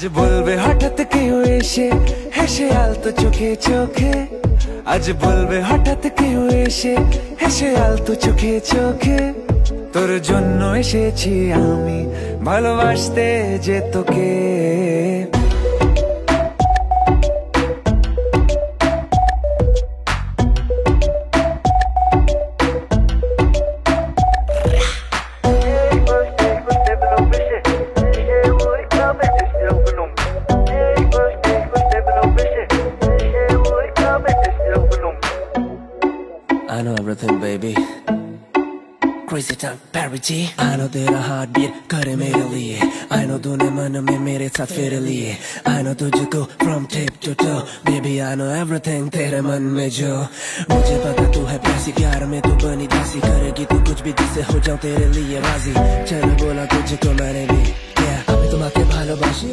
আজ বলবে হঠাৎ কেউ এসে হেসে আলতো চোখে চোখে, আজ বলবে হঠাৎ কেউ এসে হেসে আলতো চোখে চোখে, তোর জন্য এসেছি আমি ভালোবাসতে যে তোকে। I know everything, baby. Crazy time, Perry G. I know तेरा heart beat करे मेरे लिए. I know तूने मन में मेरे साथ फिर लिए. I know तुझको from tip to toe. Baby, I know everything तेरे मन में जो. मुझे पता तू है प्यासी, प्यार में तू बनी दासी, करेगी तू कुछ भी जिससे हो जाऊं तेरे लिए राजी. चलो बोला तुझको मैंने भी, yeah. अभी तुम आके भालोबाशी